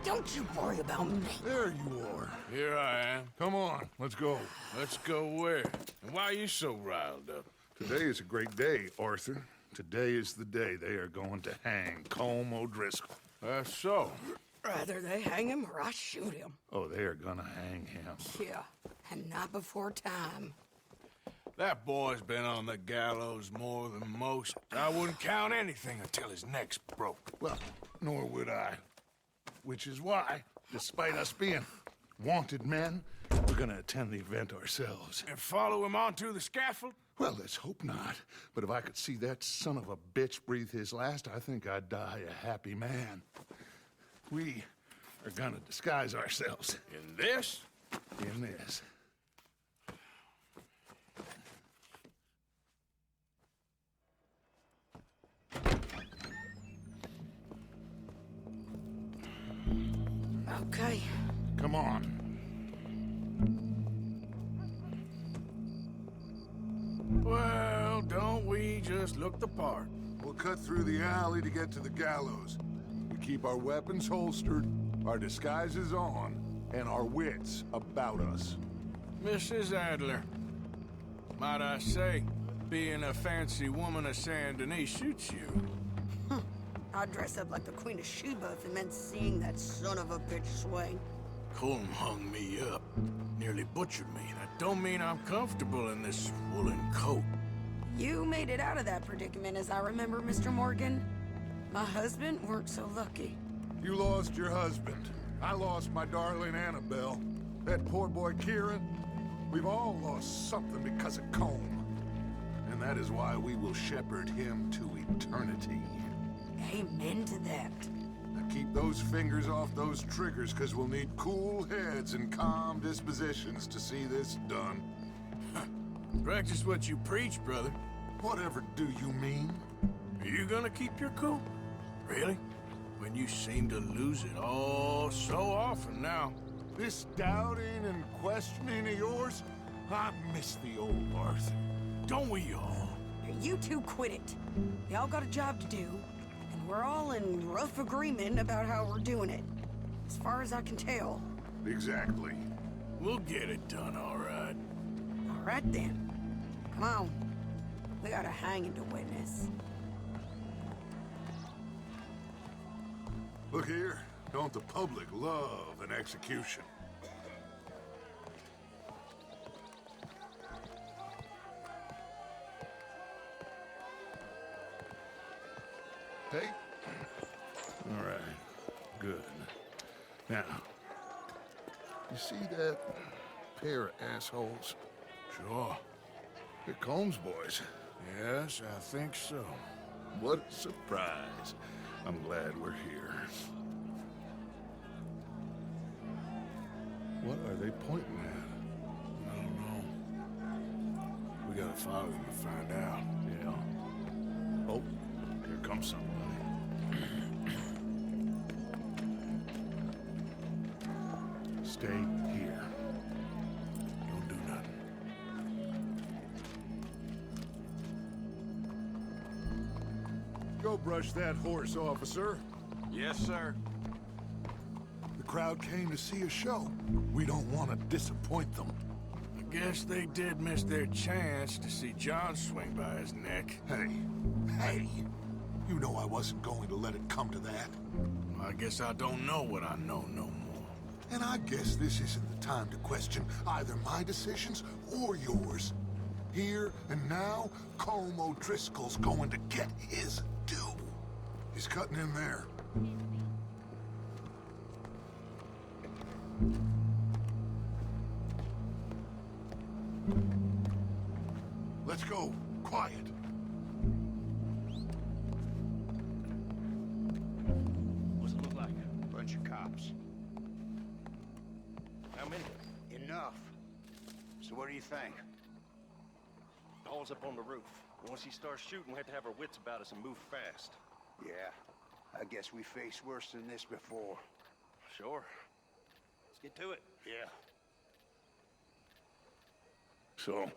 Don't you worry about me. There you are. Here I am. Come on, let's go. Let's go where? And why are you so riled up? Today is a great day, Arthur. Today is the day they are going to hang Colm O'Driscoll. That's so. Rather they hang him or I shoot him. Oh, they are gonna hang him. Yeah, and not before time. That boy's been on the gallows more than most. I wouldn't count anything until his neck's broke. Well, nor would I. Which is why, despite us being wanted men, we're gonna attend the event ourselves. And follow him onto the scaffold? Well, let's hope not. But if I could see that son of a bitch breathe his last, I think I'd die a happy man. We are gonna disguise ourselves In this? in this. Okay. Come on. Well, don't we just look the part? We'll cut through the alley to get to the gallows. We keep our weapons holstered, our disguises on, and our wits about us. Mrs. Adler, might I say, being a fancy woman of Saint Denis suits you. I'd dress up like the Queen of Sheba if it meant seeing that son of a bitch swing. Colm hung me up, nearly butchered me. That don't mean I'm comfortable in this woolen coat. You made it out of that predicament, as I remember, Mr. Morgan. My husband weren't so lucky. You lost your husband. I lost my darling Annabelle. That poor boy Kieran. We've all lost something because of Colm. And that is why we will shepherd him to eternity. Amen to that. Now keep those fingers off those triggers, because we'll need cool heads and calm dispositions to see this done. Practice what you preach, brother. Whatever do you mean? Are you gonna keep your cool? Really? When you seem to lose it all so often now. This doubting and questioning of yours? I miss the old Arthur. Don't we all? Now you two quit it. Y'all got a job to do, and we're all in rough agreement about how we're doing it. As far as I can tell. Exactly. We'll get it done, all right. All right then. Come on. We got a hanging to witness. Look here, don't the public love an execution? Hey? All right. Good. Now, you see that pair of assholes? Sure. They're Colm's boys. Yes, I think so. What a surprise. I'm glad we're here. What are they pointing at? I don't know. We gotta follow them to find out. Yeah. Oh, here comes somebody. Stay here. Don't do nothing. Go brush that horse, officer. Yes, sir. The crowd came to see a show. We don't want to disappoint them. I guess they did miss their chance to see John swing by his neck. Hey, you know I wasn't going to let it come to that. I guess I don't know what I know no more. And I guess this isn't the time to question either my decisions or yours. Here and now, Colm O'Driscoll's going to get his due. He's cutting in there. Let's go. Quiet. What's it look like? Bunch of cops. How many? Enough. So what do you think? All's up on the roof. Once he starts shooting, we have to have our wits about us and move fast. Yeah, I guess we faced worse than this before. Sure. Let's get to it. Yeah. So,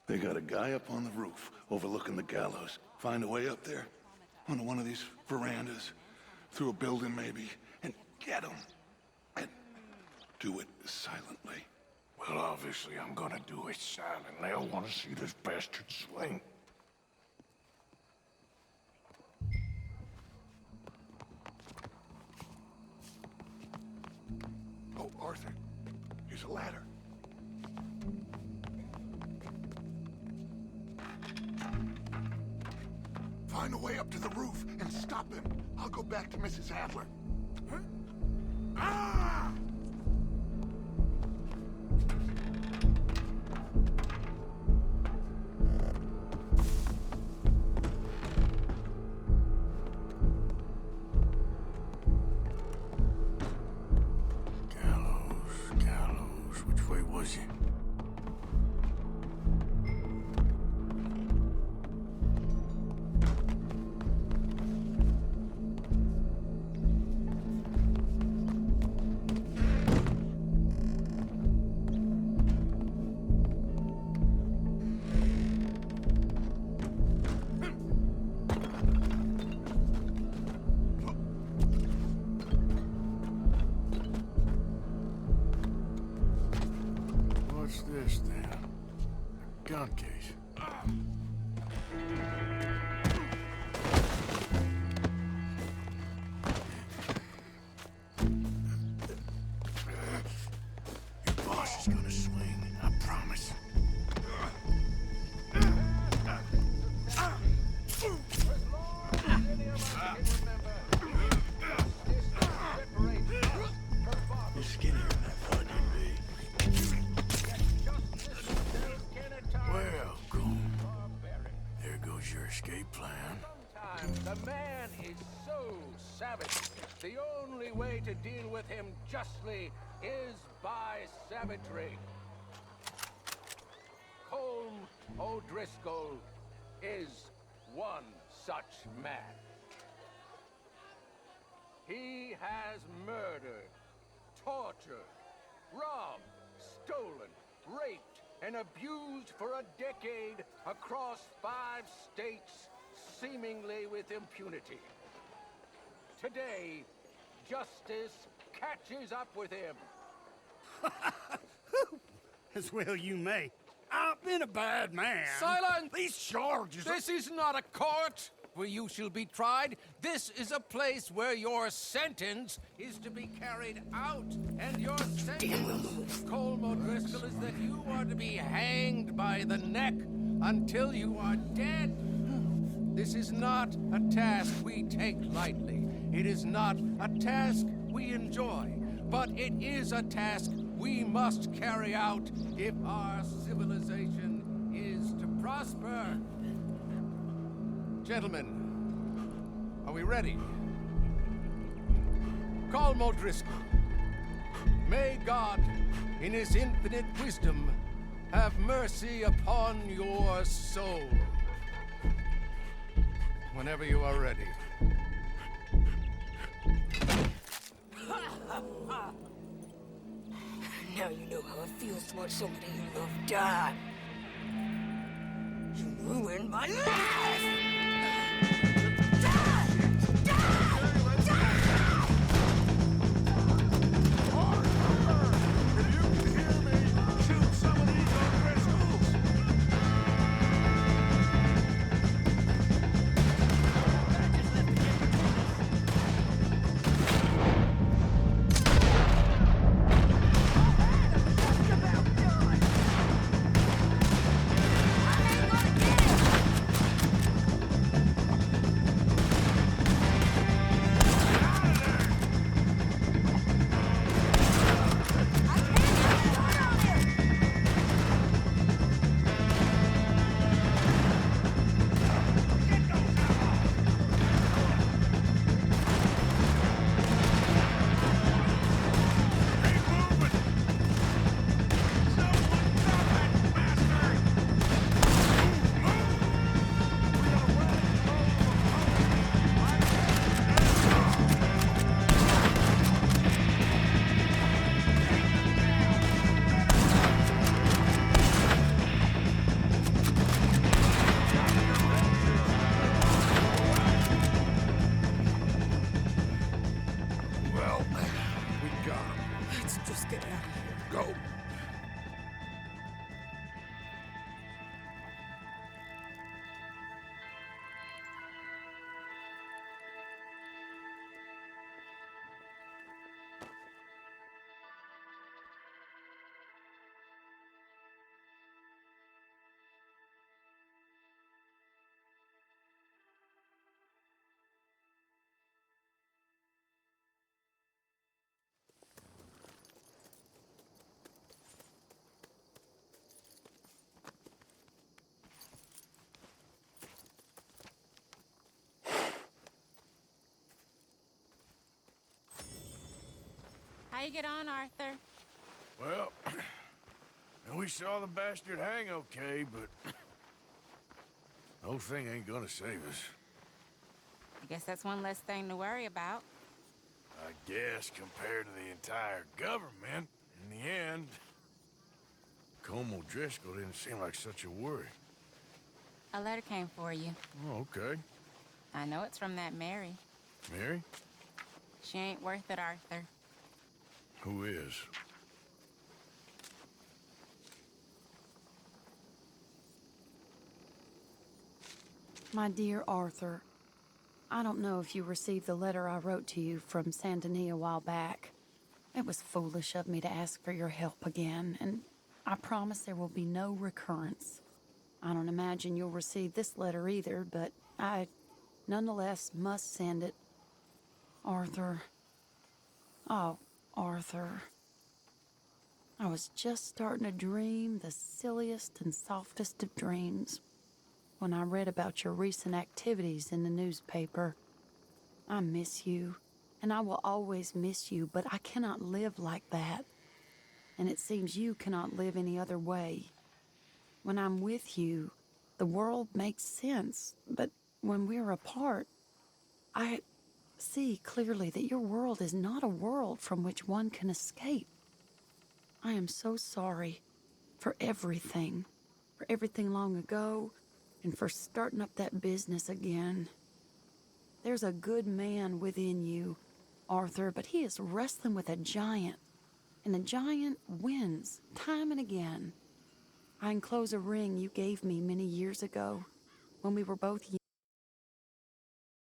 they got a guy up on the roof overlooking the gallows. Find a way up there, onto one of these verandas, through a building maybe, and get him. do it silently. Well, obviously, I'm gonna do it silently. I want to see this bastard swing. Oh, Arthur, here's a ladder. Find a way up to the roof and stop him. I'll go back to Mrs. Adler. Huh? Ah! Gallows, which way was he? What's this then? A gun case. Your boss is gonna swing, I promise. You're skinnier than I thought you'd be. Well, Colm, there goes your escape plan. Sometimes the man is so savage. The only way to deal with him justly is by savagery. Colm O'Driscoll is one such man. He has murdered, tortured, robbed, stolen, raped, and abused for a decade across 5 states, seemingly with impunity. Today, justice catches up with him. As well you may. I've been a bad man. Silence! These charges This is not a court where you shall be tried. This is a place where your sentence is to be carried out. And your sentence, Colm O'Driscoll, is that you are to be hanged by the neck until you are dead. This is not a task we take lightly. It is not a task we enjoy. But it is a task we must carry out if our civilization is to prosper. Gentlemen, are we ready? Colm O'Driscoll, may God, in his infinite wisdom, have mercy upon your soul. Whenever you are ready. Now you know how it feels to watch somebody you love die. You ruined my life! you get on, Arthur? Well, we saw the bastard hang okay, but the whole thing ain't gonna save us. I guess that's one less thing to worry about. I guess compared to the entire government, in the end, Colm O'Driscoll didn't seem like such a worry. A letter came for you. Oh, okay. I know it's from that Mary. Mary? She ain't worth it, Arthur. Who is? My dear Arthur, I don't know if you received the letter I wrote to you from Saint Denis a while back. It was foolish of me to ask for your help again, and I promise there will be no recurrence. I don't imagine you'll receive this letter either, but I nonetheless must send it. Arthur. Oh, Arthur. I was just starting to dream the silliest and softest of dreams when I read about your recent activities in the newspaper. I miss you, and I will always miss you, but I cannot live like that. And it seems you cannot live any other way. When I'm with you, the world makes sense, but when we're apart, I see clearly that your world is not a world from which one can escape. I am so sorry for everything long ago, and for starting up that business again. There's a good man within you, Arthur, but he is wrestling with a giant, and the giant wins time and again. I enclose a ring you gave me many years ago when we were both young.